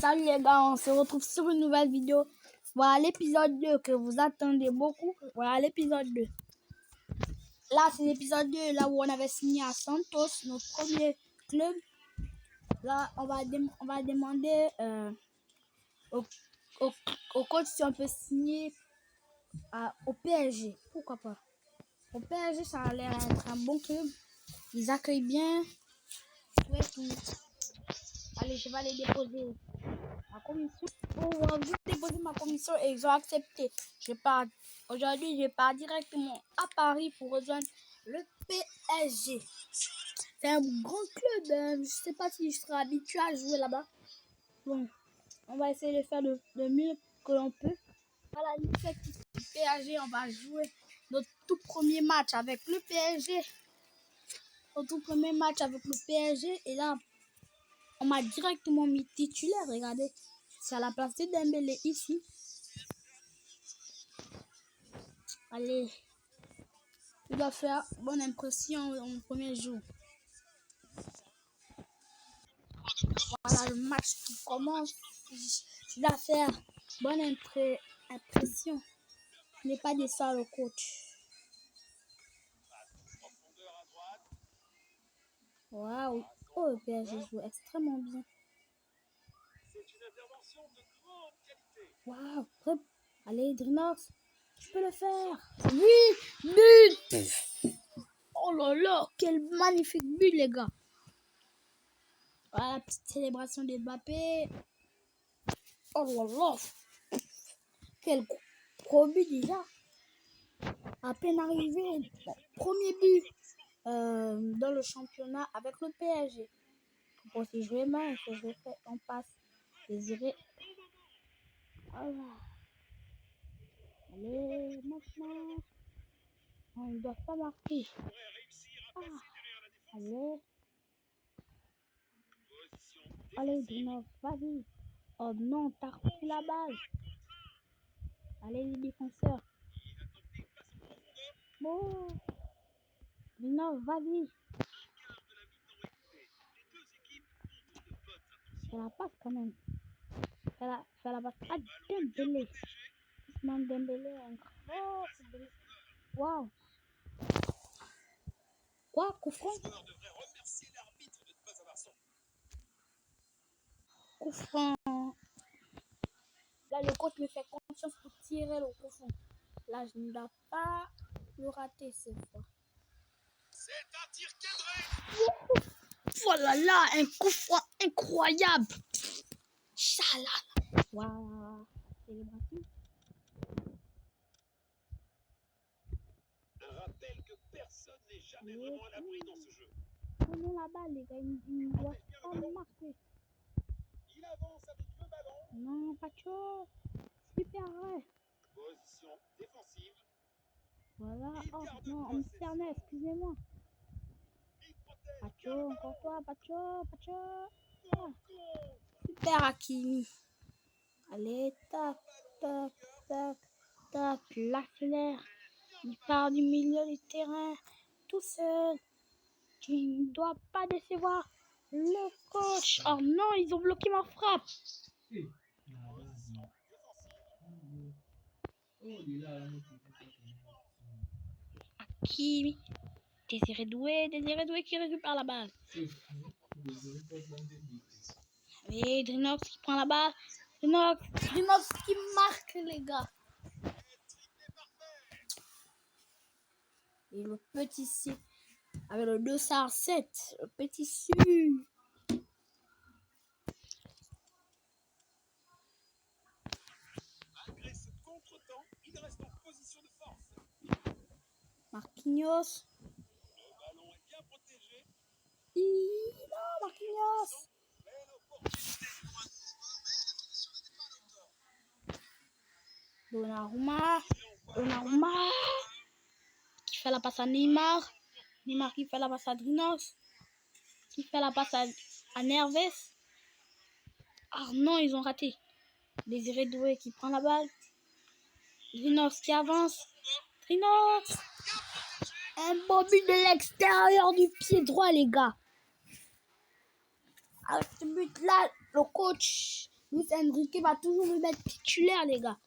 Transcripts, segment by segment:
Salut les gars, on se retrouve sur une nouvelle vidéo. Voilà l'épisode 2 que vous attendez beaucoup. Voilà l'épisode 2. Là, c'est l'épisode 2, là où on avait signé à Santos, notre premier club. Là, on va demander au, au coach si on peut signer au PSG. Pourquoi pas? Au PSG, ça a l'air d'être un bon club. Ils accueillent bien. Ouais, tout. Allez, je vais aller déposer ma commission. On va juste déposer ma commission et ils ont accepté. Aujourd'hui, je pars directement à Paris pour rejoindre le PSG. C'est un grand club. Je ne sais pas si je serai habitué à jouer là-bas. Bon, on va essayer de faire le mieux que l'on peut. À la limite du PSG, on va jouer notre tout premier match avec le PSG. Notre tout premier match avec le PSG. Et là, on m'a directement mis titulaire. Regardez, c'est à la place de Dembélé ici. Allez, il doit faire bonne impression en premier jour. Voilà le match qui commence. Il doit faire bonne impression. Ce n'est pas de ça le coach. Waouh, oh le PSG joue extrêmement bien. Waouh, allez Drinox, tu peux le faire. Oui, but. Oh là là, quel magnifique but les gars. Voilà la petite célébration de Mbappé. Oh là là, quel gros but déjà. À peine arrivé, bon, premier but dans le championnat avec le PSG. Pour se jouer mal, il faut jouer fait, on passe. Désiré. Voilà. Allez, maintenant. On ne doit pas marquer. Ah, allez. Allez, Dino, vas-y. Oh non, t'as repris la balle. Allez, les défenseurs. Bon. Dino, vas-y. Fais la passe quand même. Fais la passe à Dembélé. Ousmane Dembélé, un gros footballiste. Waouh. Quoi, coup franc? Coup franc. Là, le coach me fait confiance pour tirer le coup franc. Là, je ne dois pas le rater cette fois. C'est un tir cadré. Voilà là, un coup franc incroyable. Chalala. Waouh. Célébration. Un rappel que personne n'est jamais vraiment à l'abri dans ce jeu. Prenons la balle, les gars. Il ne doit pas marquer. Il avance avec le ballon. Non, Pacho. Super arrêt. Position défensive. Voilà. Oh non, on me cernait, excusez-moi. Pacho, encore toi, Pacho, Pacho. Ah. Super Hakimi. Allez, tac, tac, tac, tac. L'accélère. Il part du milieu du terrain tout seul. Tu ne dois pas décevoir le coach. Oh non, ils ont bloqué ma frappe. Hakimi. Désiré Doué qui récupère la balle. Et Drinox qui prend la balle. Drinox qui marque les gars. Et le petit C avec le 207. Le petit C. Malgré ce contre-temps, il reste en position de force. Marquinhos. Le ballon est bien protégé. Non, Marquinhos. Donnarumma qui fait la passe à Neymar qui fait la passe à Drinox qui fait la passe à Nerves. Ah non, ils ont raté. Désiré Doué qui prend la balle. Drinox qui avance. Drinox. Un beau but de l'extérieur du pied droit, les gars. Avec ce but-là, le coach Luis Enrique va toujours me mettre titulaire, les gars.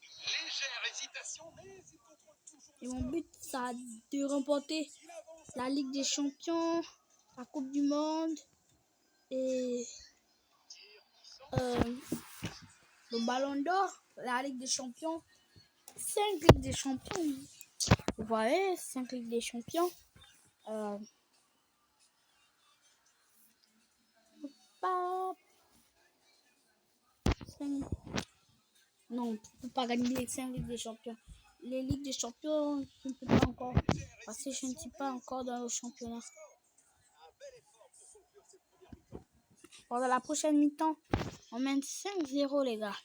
Légère hésitation, mais il contrôle toujours Et le mon score. but, c'est de remporter Il avance. la Ligue des Champions, la Coupe du Monde et le Ballon d'Or, la Ligue des Champions. 5 Ligues des Champions. Vous voyez, 5 Ligues des Champions. Pas 5. Non, tu ne peux pas gagner les 5 Ligues des Champions. Les Ligues des Champions, je ne peux pas encore. Parce que je ne suis pas encore dans le championnat. Un bel effort pour conclure cette première mi-temps. Pendant la prochaine mi-temps, on mène 5-0, les gars.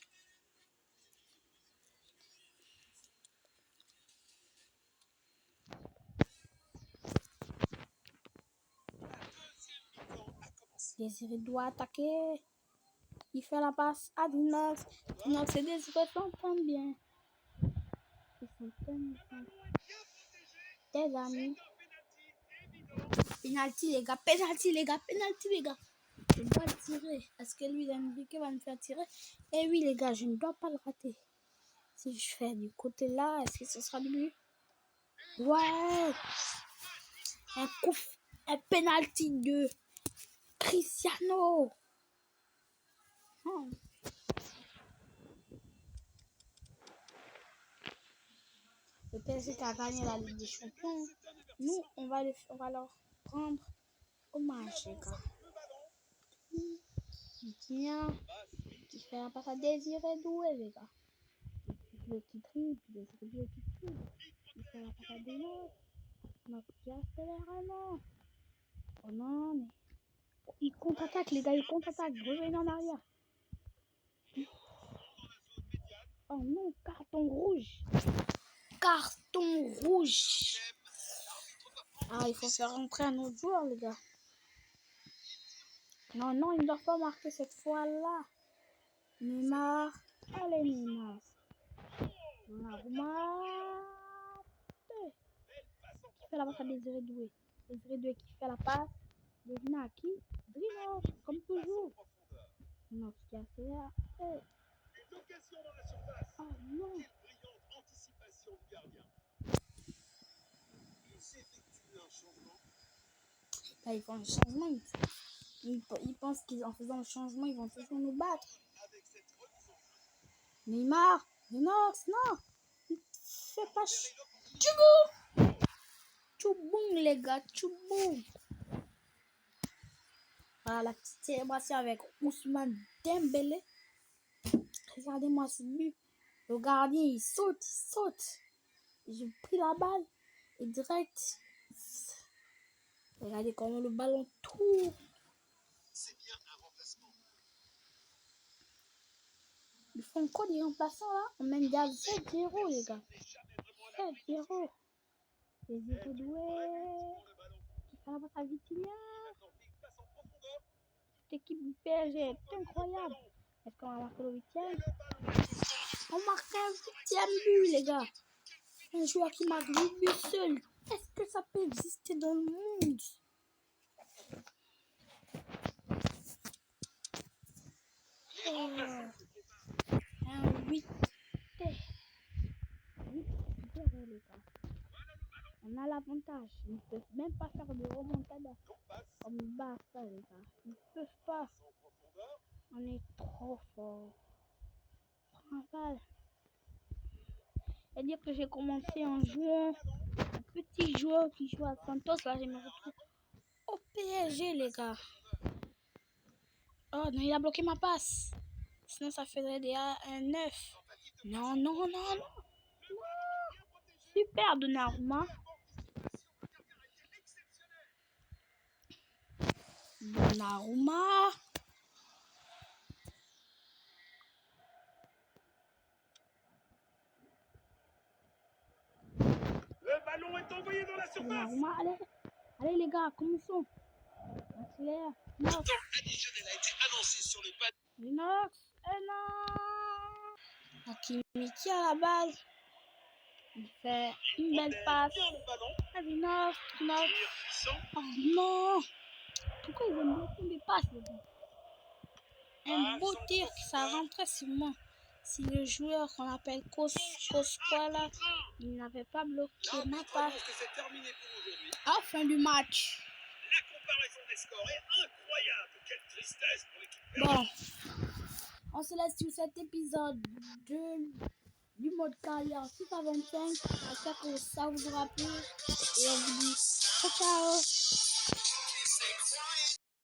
La deuxième mi-temps a commencé. Désiré doit attaquer. Il fait la passe à Dinox. Dinox et Désiré s'entendent bien. Ils s'entendent bien. Des amis. Penalty, les gars. Penalty, les gars. Penalty, les gars. Je dois le tirer. Est-ce que lui, Enrique va me faire tirer? Eh oui, les gars, je ne dois pas le rater. Si je fais du côté là, est-ce que ce sera du but? Ouais. Un penalty de Cristiano. Oh. Le PSG qui a gagné la Ligue des Champions. Nous, on va leur rendre hommage, les gars. Vitinha qui fait un passe à Désiré Doué, les gars. Le petit triple, Désiré Doué qui triple. Il fait la passe à Dino. Notre qui accélère vraiment. Oh non, mais. Il contre-attaque, les gars, il contre-attaque. Revenez en arrière. Oh non, carton rouge. Carton rouge. Ah, il faut faire rentrer un autre joueur, les gars. Non, non, il ne doit pas marquer cette fois-là. Neymar. Allez, Neymar. Neymar. Qui fait la passe à Désiré Doué. Désiré Doué qui fait la passe. Devine à qui? Drino, comme toujours. Non, qui accélère. Hey. Une occasion dans la surface. Oh non. Quelle brillante anticipation du gardien. Il s'effectue un changement. Là, ils font un changement. Ils pensent qu'en faisant le changement, ils vont toujours nous battre. Avec cette remise en jeu. Neymar. Non, non. Fais pas Tchoubou. Tchouboum, les gars. Tchouboum. Voilà la petite célébration avec Ousmane Dembélé. Regardez-moi ce but. Le gardien, il saute, il saute. J'ai pris la balle et direct. Regardez comment le ballon tourne. C'est bien un remplacement. Ils font quoi des remplaçants là? On mène déjà 7-0, les gars. 7-0. Désiré Doué. Qui fait la passe à Vitinha. Cette équipe du PSG est incroyable. Est-ce qu'on va marquer le 8e? On marque un 8e but, les gars. Un joueur qui marque 8 buts seul. Est-ce que ça peut exister dans le monde? Un 8. 8-0, les gars. On a l'avantage. Ils ne peuvent même pas faire de remontada. Comme Barça, les gars. Ils ne peuvent pas. On est trop fort. Enfin, c'est-à-dire que j'ai commencé en jouant un petit joueur qui joue à Santos. Là, je me retrouve au PSG, les gars. Oh non, il a bloqué ma passe. Sinon, ça ferait déjà un 9. Non, non, non, non. Super Donnarumma. Donnarumma. Le ballon est envoyé dans la surface. Donnarumma, allez. Allez, les gars, commençons. Accélère. Le temps additionnel a été annoncé sur le bas. Inox. Et non. Hakimi qui a la balle. Il fait une belle passe. À Inox. Oh non. Pourquoi ils aiment bloquer mes passes, les gars? Un beau tir, ça rentrait sur moi. Si le joueur qu'on appelle Cosquala, il n'avait pas bloqué ma passe. Que c'est terminé pour aujourd'hui. À fin du match. La comparaison des scores est incroyable. Quelle tristesse pour l'équipe. Bon, on se laisse sur cet épisode du mode carrière FIFA 25. J'espère que ça vous aura plu. Et on vous dit ciao ciao.